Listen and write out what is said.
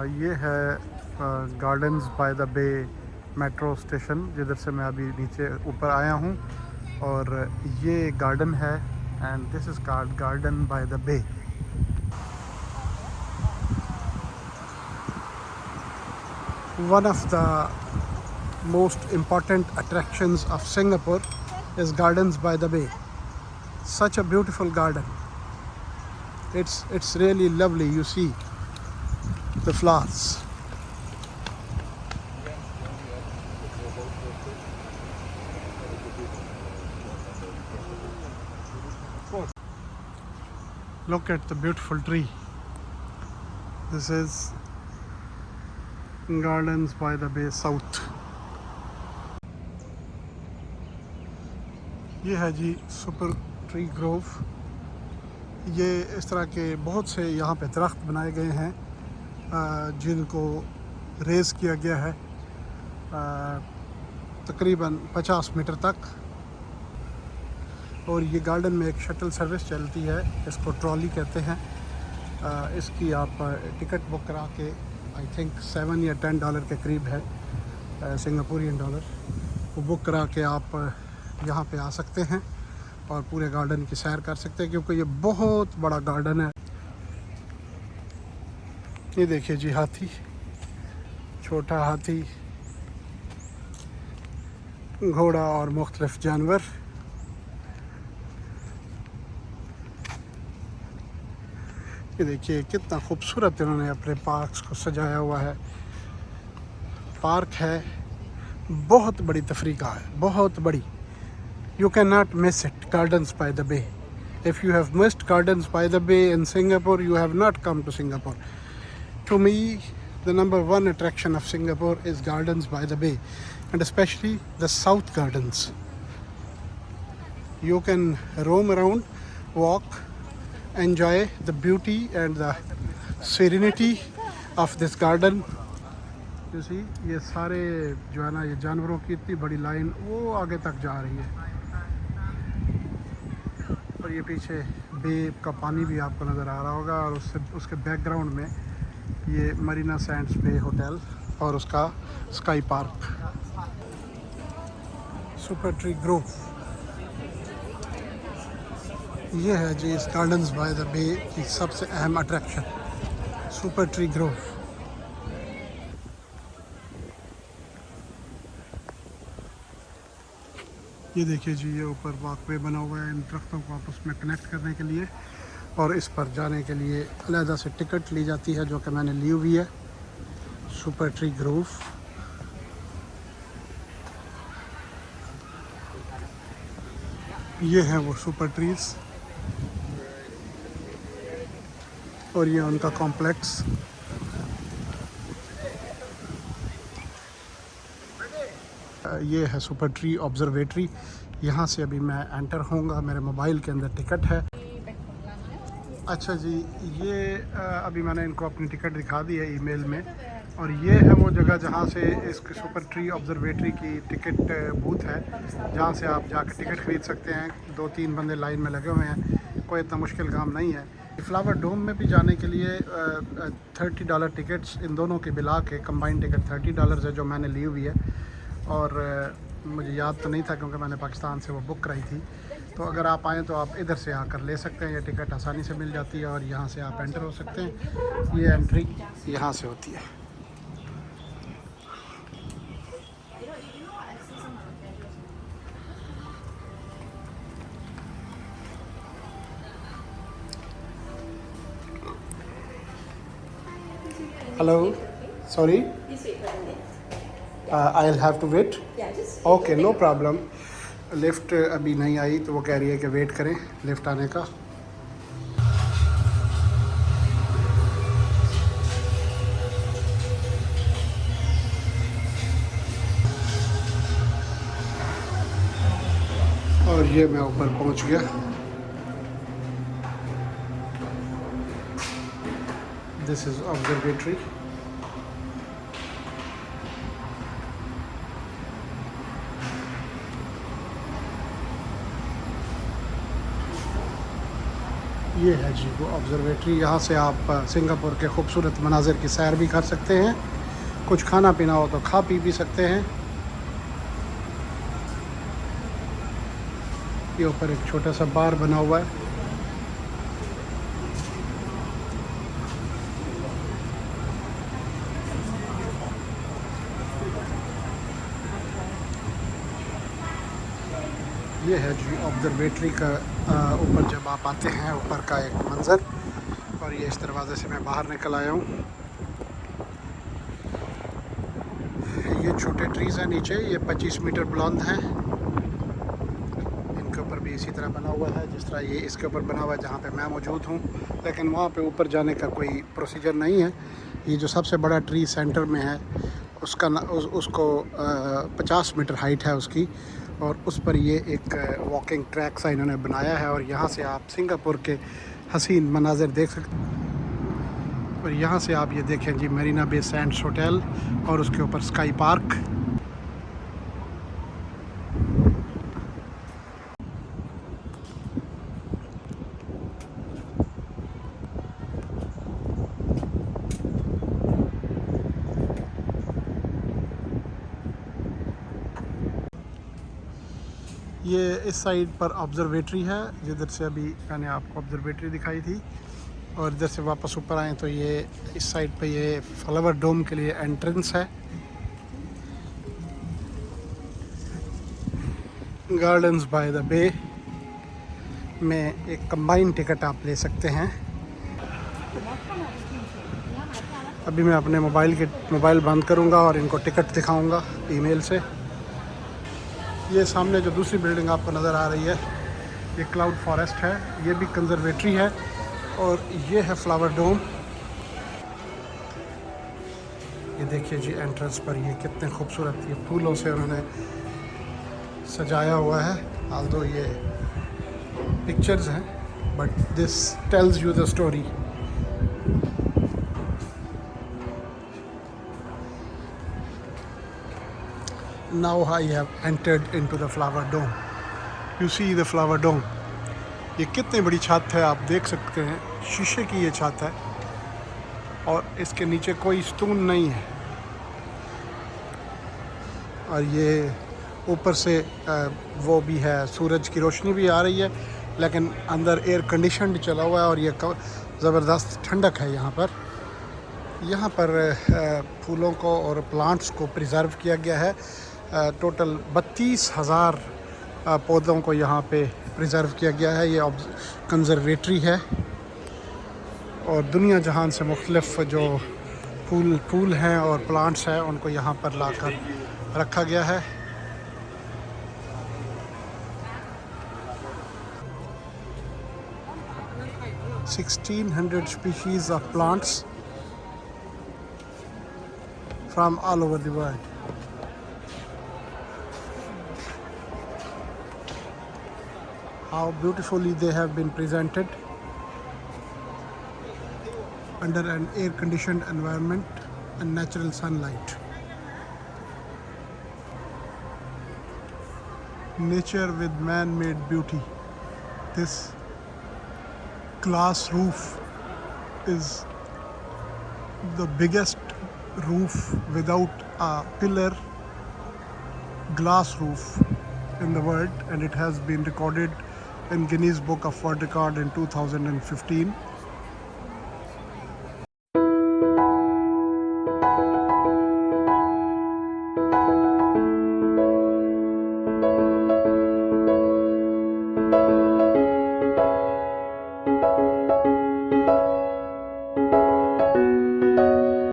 ये है gardens by the bay metro station, जिधर से मैं अभी नीचे ऊपर आया हूँ। और ये गार्डन है and this is called garden by the bay. One of the most important attractions of Singapore is Gardens by the Bay. Such a beautiful garden. It's really lovely. You see the flowers. Look at the beautiful tree. This is Gardens by the Bay South. ये है जी super tree Grove. ये इस तरह के बहुत से यहाँ पे दरख्त बनाए गए हैं जिनको रेज़ किया गया है तकरीबन 50 मीटर तक। और ये गार्डन में एक शटल सर्विस चलती है, इसको ट्रॉली कहते हैं। इसकी आप टिकट बुक करा के आई थिंक $7 या $10 के करीब है, सिंगापुरियन डॉलर। वो बुक करा के आप यहाँ पे आ सकते हैं और पूरे गार्डन की सैर कर सकते हैं, क्योंकि ये बहुत बड़ा गार्डन है। ये देखिए जी हाथी, छोटा हाथी, घोड़ा और मुख्तलिफ जानवर। ये देखिए कितना खूबसूरत इन्होंने अपने पार्क्स को सजाया हुआ है। पार्क है, बहुत बड़ी तफरीका है, बहुत बड़ी। You cannot miss it, Gardens by the Bay. If you have missed Gardens by the Bay in Singapore, you have not come to Singapore. To me, the number one attraction of Singapore is Gardens by the Bay, and especially the South Gardens. You can roam around, walk, enjoy the beauty and the serenity of this garden. You see, ये सारे जो है ना, ये जानवरों की इतनी बड़ी लाइन वो आगे तक जा रही है। और ये पीछे बे का पानी भी आपको नज़र आ रहा होगा, और उसके बैकग्राउंड में ये मरीना सैंड्स बे होटल और उसका sky park. Super tree Grove ये है जी इस गार्डन्स बाय द बे की सबसे अहम अट्रैक्शन, सुपर ट्री ग्रोव। ये देखिए जी, ये ऊपर वॉकवे बना हुआ है इन दरख्तों को आपस में कनेक्ट करने के लिए, और इस पर जाने के लिए अलहदा से टिकट ली जाती है, जो कि मैंने ली हुई है। Super tree Grove. ये हैं वो सुपर ट्रीज और ये उनका कॉम्प्लेक्स। ये है सुपर ट्री ऑब्जर्वेटरी। यहाँ से अभी मैं एंटर होऊंगा, मेरे मोबाइल के अंदर टिकट है। अच्छा जी, ये अभी मैंने इनको अपनी टिकट दिखा दी है ईमेल में, और ये है वो जगह जहाँ से इस सुपर ट्री ऑब्जर्वेटरी की टिकट बूथ है, जहाँ से आप जाकर टिकट ख़रीद सकते हैं। 2-3 बंदे लाइन में लगे हुए हैं, कोई इतना मुश्किल काम नहीं है। फ्लावर डोम में भी जाने के लिए $30 टिकट्स, इन दोनों के मिला के कंबाइंड टिकट $30 है, जो मैंने ली हुई है। और मुझे याद तो नहीं था क्योंकि मैंने पाकिस्तान से वो बुक कराई थी। तो अगर आप आएँ तो आप इधर से आकर ले सकते हैं, ये टिकट आसानी से मिल जाती है और यहाँ से आप एंटर हो सकते हैं। ये एंट्री यहाँ से होती है। Hello, sorry, I'll have to wait. Okay, no problem. Lift अभी नहीं आई तो वो कह रही है कि वेट करें लिफ्ट आने का। और ये मैं ऊपर पहुंच गया। This is observatory. ये है जी वो ऑब्ज़र्वेटरी। यहाँ से आप सिंगापुर के खूबसूरत मनाज़िर की सैर भी कर सकते हैं। कुछ खाना पीना हो तो खा पी भी सकते हैं। ये ऊपर एक छोटा सा बार बना हुआ है। ये है जी ऑब्ज़र्वेटरी का ऊपर जब आप आते हैं ऊपर का एक मंज़र। और ये इस दरवाज़े से मैं बाहर निकल आया हूँ। ये छोटे ट्रीज़ हैं नीचे, ये 25 मीटर बुलंद हैं। इनके ऊपर भी इसी तरह बना हुआ है जिस तरह ये इसके ऊपर बना हुआ है जहाँ पे मैं मौजूद हूँ। लेकिन वहाँ पे ऊपर जाने का कोई प्रोसीजर नहीं है। ये जो सबसे बड़ा ट्री सेंटर में है उसका उसको 50 मीटर हाइट है उसकी। और उस पर ये एक वॉकिंग ट्रैक सा इन्होंने बनाया है और यहाँ से आप सिंगापुर के हसीन मनाज़िर देख सकते हैं। और यहाँ से आप ये देखें जी मरीना बे सैंड्स होटल और उसके ऊपर स्काई पार्क। ये इस साइड पर ऑब्ज़र्वेटरी है जिधर से अभी मैंने आपको ऑब्ज़र्वेटरी दिखाई थी। और इधर से वापस ऊपर आए तो ये इस साइड पे ये फ्लावर डोम के लिए एंट्रेंस है। गार्डन्स बाय द बे में एक कंबाइन टिकट आप ले सकते हैं। अभी मैं अपने मोबाइल बंद करूंगा और इनको टिकट दिखाऊंगा ईमेल से। ये सामने जो दूसरी बिल्डिंग आपको नज़र आ रही है ये क्लाउड फॉरेस्ट है। ये भी कंजर्वेटरी है। और ये है फ्लावर डोम। ये देखिए जी एंट्रेंस पर ये कितने खूबसूरत ये फूलों से उन्होंने सजाया हुआ है। आल्दो ये पिक्चर्स हैं but this tells you the story. Now I have entered into the flower dome. You see the flower dome. ये कितनी बड़ी छत है आप देख सकते हैं। शीशे की ये छत है और इसके नीचे कोई स्टोन नहीं है। और ये ऊपर से वो भी है, सूरज की रोशनी भी आ रही है लेकिन अंदर एयर कंडीशनड चला हुआ है और ये ज़बरदस्त ठंडक है यहाँ पर। यहाँ पर फूलों को और प्लांट्स को प्रिजर्व किया गया है। टोटल 32,000 पौधों को यहाँ पे प्रिजर्व किया गया है। ये कंजर्वेटरी है और दुनिया जहान से मुख्तलिफ जो फूल हैं और प्लांट्स हैं उनको यहाँ पर लाकर रखा गया है। (1600) species of plants from all over the world. How beautifully they have been presented under an air-conditioned environment and natural sunlight. Nature with man-made beauty. This glass roof is the biggest roof without a pillar glass roof in the world, and it has been recorded in Guinness Book of World Record in 2015.